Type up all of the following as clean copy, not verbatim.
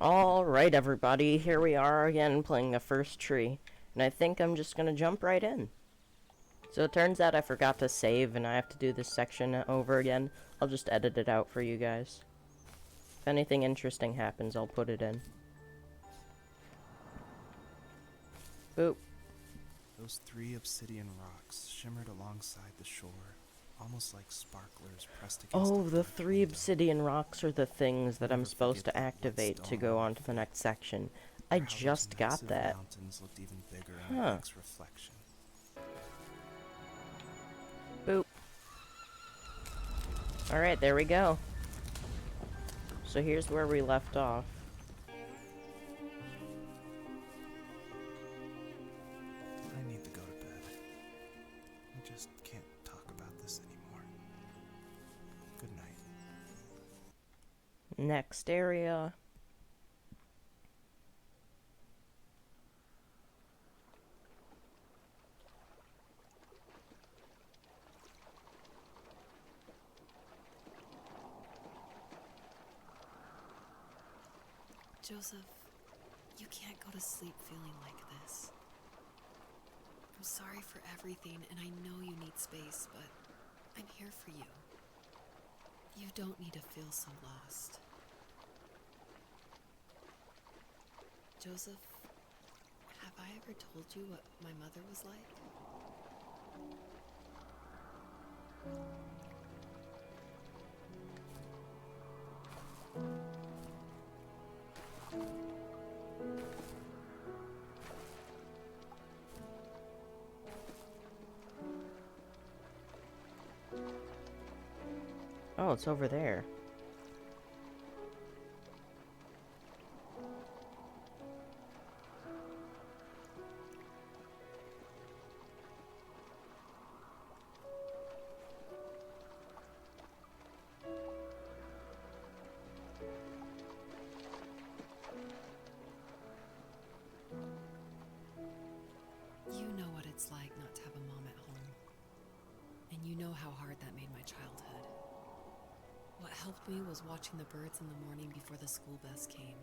Alright everybody, here we are again playing the first tree, and I think I'm just gonna jump right in. So it turns out I forgot to save and I have to do this section over again. I'll just edit it out for you guys. If anything interesting happens, I'll put it in. Boop. Those three obsidian rocks shimmered alongside the shore, almost like sparklers pressed against a Oh, the dark 3 window. obsidian rocks are the things that I'll I'm never supposed forget to that wet activate to stone go on on my to the feet, next section. I or how those just got massive that. mountains looked even bigger in the Huh. lake's reflection. Boop. Alright, there we go. So here's where we left off. I need to go to bed. I just can't talk about this anymore. Good night. Next area. Joseph, you can't go to sleep feeling like this. I'm sorry for everything, and I know you need space, but I'm here for you. You don't need to feel so lost. Joseph, have I ever told you what my mother was like? Oh, it's over there. You know what it's like not to have a mom at home. And you know how hard that made my childhood. What helped me was watching the birds in the morning before the school bus came.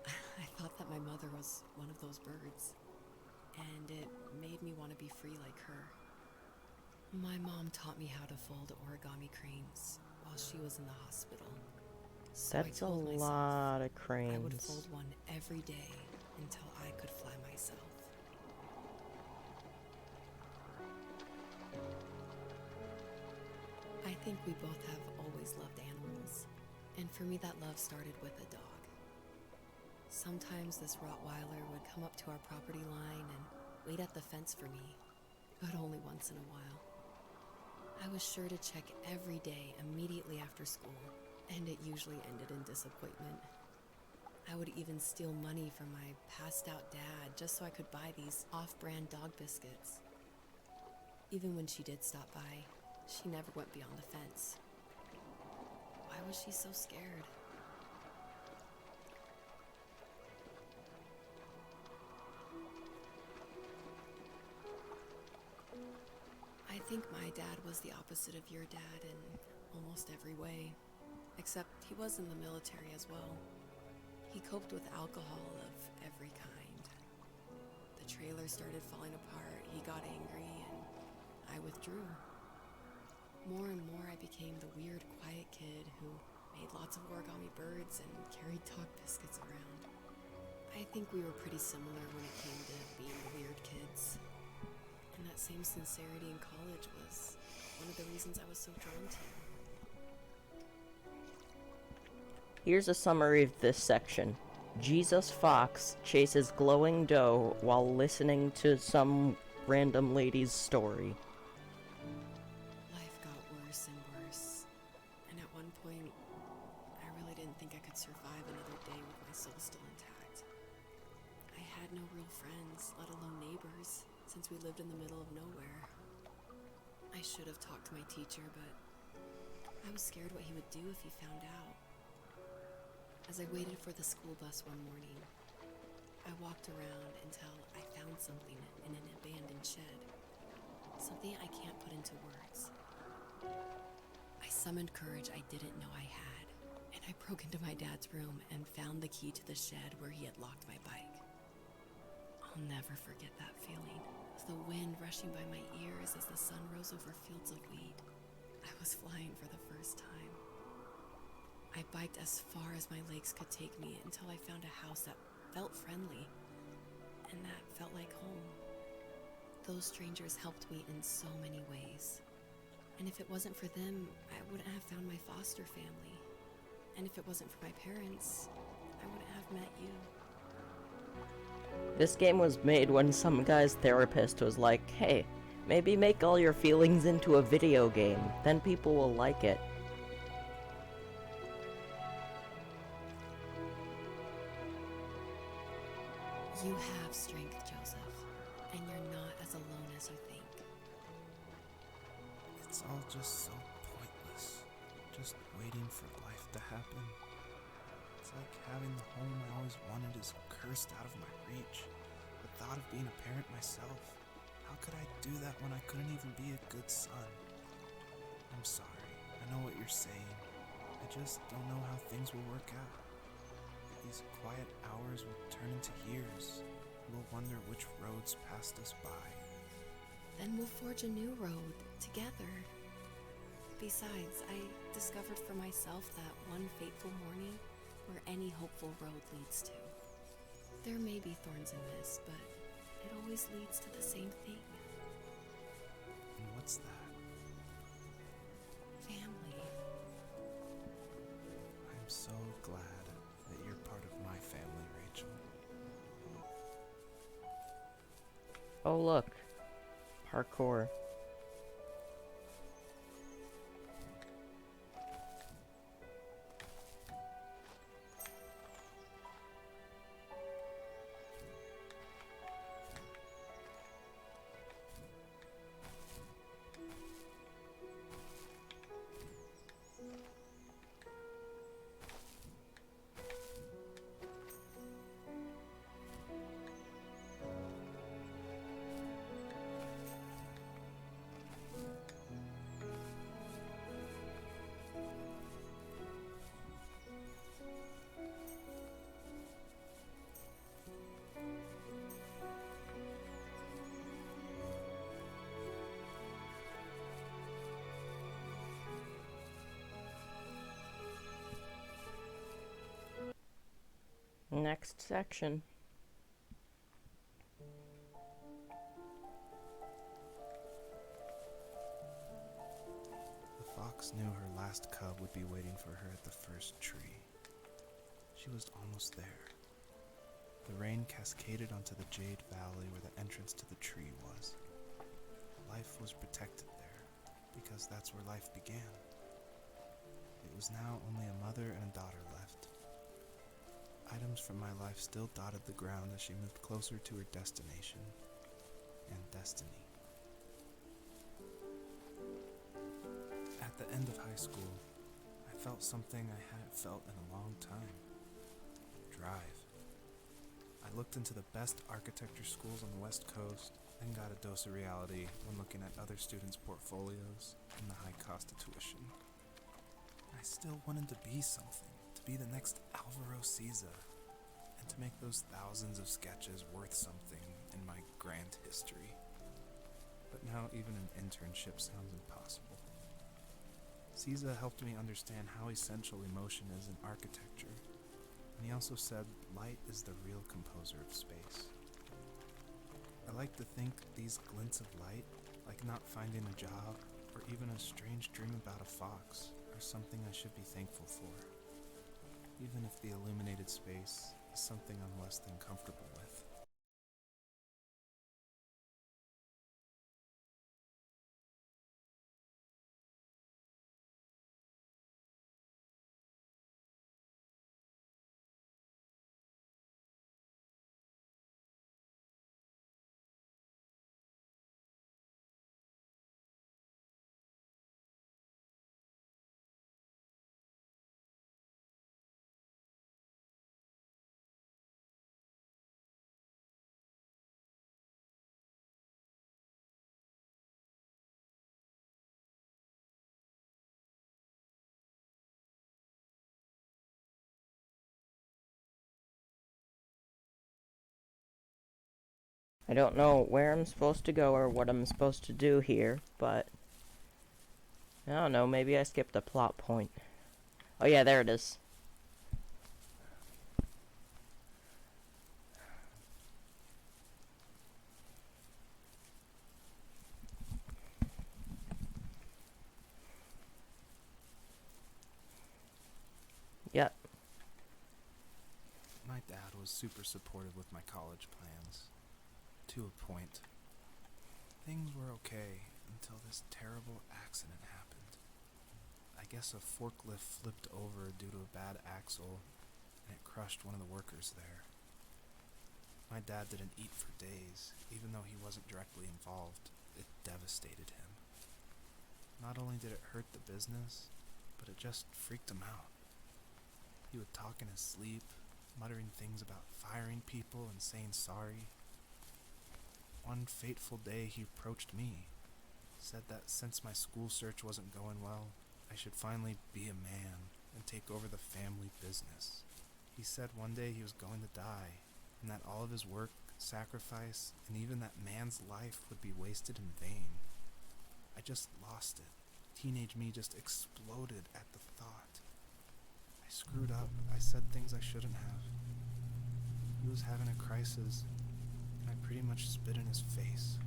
I thought that my mother was one of those birds, and it made me want to be free like her. My mom taught me how to fold origami cranes while she was in the hospital. So That's I a told myself lot of I would cranes. fold one every day until I could fly myself. I think we both have always loved animals, and for me that love started with a dog. Sometimes this Rottweiler would come up to our property line and wait at the fence for me, but only once in a while. I was sure to check every day immediately after school, and it usually ended in disappointment. I would even steal money from my passed out dad just so I could buy these off-brand dog biscuits. Even when she did stop by, she never went beyond the fence. Why was she so scared? I think my dad was the opposite of your dad in almost every way, except he was in the military as well. He coped with alcohol of every kind. The trailer started falling apart, he got angry, and I withdrew. More and more I became the weird, quiet kid who made lots of origami birds and carried dog biscuits around. I think we were pretty similar when it came to being the weird kids. And that same sincerity in college was one of the reasons I was so drawn to you. Here's a summary of this section. Jesus Fox chases glowing doe while listening to some random lady's story. Life got worse and worse. And at one point, I really didn't think I could survive another day with my soul still intact. I had no real friends, let alone neighbors, since we lived in the middle of nowhere. I should have talked to my teacher, but I was scared what he would do if he found out. As I waited for the school bus one morning, I walked around until I found something in an abandoned shed. Something I can't put into words. I summoned courage I didn't know I had, and I broke into my dad's room and found the key to the shed where he had locked my bike. I'll never forget that feeling, the wind rushing by my ears as the sun rose over fields of wheat. I was flying for the first time. I biked as far as my legs could take me until I found a house that felt friendly and that felt like home. Those strangers helped me in so many ways. And if it wasn't for them, I wouldn't have found my foster family. And if it wasn't for my parents, I wouldn't have met you. This game was made when some guy's therapist was like, hey, maybe make all your feelings into a video game, then people will like it. You have strength, Joseph, and you're not as alone as you think. It's all just so pointless. Just waiting for life to happen. It's like having the home I always wanted is cursed out of my reach. The thought of being a parent myself. How could I do that when I couldn't even be a good son? I'm sorry. I know what you're saying. I just don't know how things will work out. These quiet hours will turn into years. We'll wonder which roads passed us by. Then we'll forge a new road together. Besides, I discovered for myself that one fateful morning where any hopeful road leads to. There may be thorns in this, but it always leads to the same thing. And what's that? Family. I'm so glad that you're part of my family, Rachel. Oh look, parkour. Next section. The fox knew her last cub would be waiting for her at the first tree. She was almost there. The rain cascaded onto the Jade Valley where the entrance to the tree was. Life was protected there, because that's where life began. It was now only a mother and a daughter left. Items from my life still dotted the ground as she moved closer to her destination and destiny. At the end of high school, I felt something I hadn't felt in a long time. Drive. I looked into the best architecture schools on the West Coast and got a dose of reality when looking at other students' portfolios and the high cost of tuition. I still wanted to be something, to be the next Alvaro Siza, and to make those thousands of sketches worth something in my grand history. But now even an internship sounds impossible. Siza helped me understand how essential emotion is in architecture, and he also said light is the real composer of space. I like to think these glints of light, like not finding a job or even a strange dream about a fox, are something I should be thankful for, even if the illuminated space is something I'm less than comfortable with. I don't know where I'm supposed to go or what I'm supposed to do here, but I don't know, maybe I skipped a plot point. Oh yeah, there it is. Yep. My dad was super supportive with my college plans. To a point. Things were okay until this terrible accident happened. I guess a forklift flipped over due to a bad axle, and it crushed one of the workers there. My dad didn't eat for days, even though he wasn't directly involved. It devastated him. Not only did it hurt the business, but it just freaked him out. He would talk in his sleep, muttering things about firing people and saying sorry. One fateful day he approached me, said that since my school search wasn't going well, I should finally be a man and take over the family business. He said one day he was going to die, and that all of his work, sacrifice, and even that man's life would be wasted in vain. I just lost it. Teenage me just exploded at the thought. I screwed up. I said things I shouldn't have. He was having a crisis, and I pretty much spit in his face.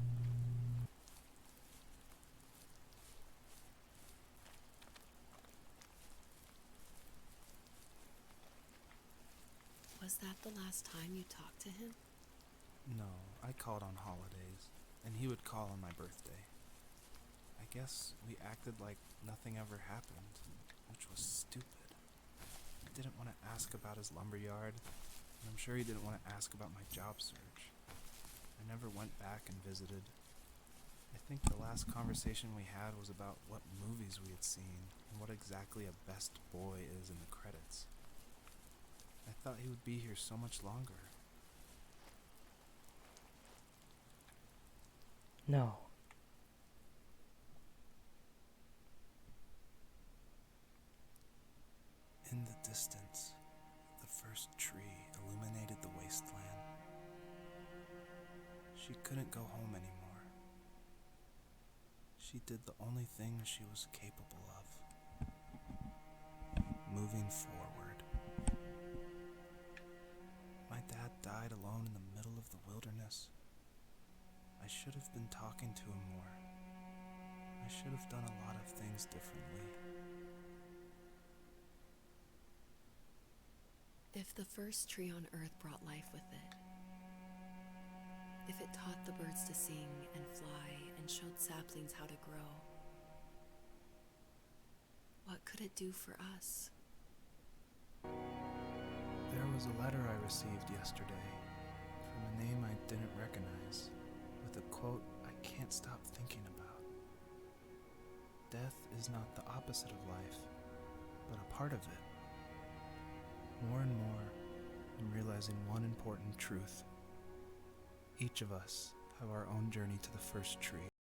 Was that the last time you talked to him? No, I called on holidays, and he would call on my birthday. I guess we acted like nothing ever happened, which was stupid. I didn't want to ask about his lumberyard, and I'm sure he didn't want to ask about my job search. I never went back and visited. I think the last conversation we had was about what movies we had seen and what exactly a best boy is in the credits. I thought he would be here so much longer. No. In the distance, the first tree illuminated the wasteland. She couldn't go home anymore. She did the only thing she was capable of. Moving forward. My dad died alone in the middle of the wilderness. I should have been talking to him more. I should have done a lot of things differently. If the first tree on Earth brought life with it, if it taught the birds to sing and fly and showed saplings how to grow, what could it do for us? There was a letter I received yesterday from a name I didn't recognize, with a quote I can't stop thinking about. Death is not the opposite of life, but a part of it. More and more, I'm realizing one important truth. Each of us have our own journey to the first tree.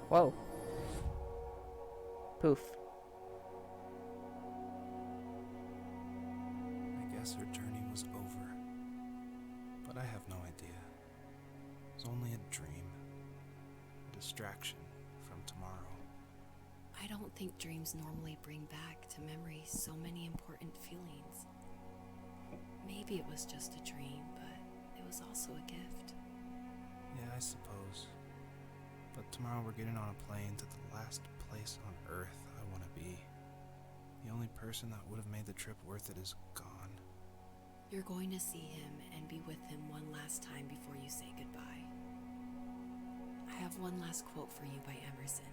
Whoa. Poof. I guess her journey was over, but I have no idea. It was only a dream, a distraction from tomorrow. I don't think dreams normally bring back to memory so many important feelings. Maybe it was just a dream, but it was also a gift. Yeah, I suppose. But tomorrow we're getting on a plane to the last place on Earth I want to be. The only only person that would have made the trip worth it is gone. You're going to see him and be with him one last time before you say goodbye. I have one last quote for you by Emerson,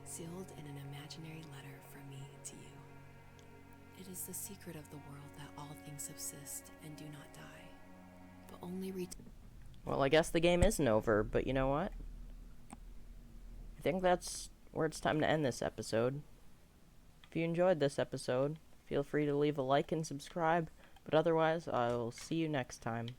sealed in an imaginary letter from me to you. It is the secret of the world that all things subsist and do not die, but only Well, I guess the game isn't over, but you know what? I think that's where it's time to end this episode. If you enjoyed this episode, feel free to leave a like and subscribe, but otherwise, I'll see you next time.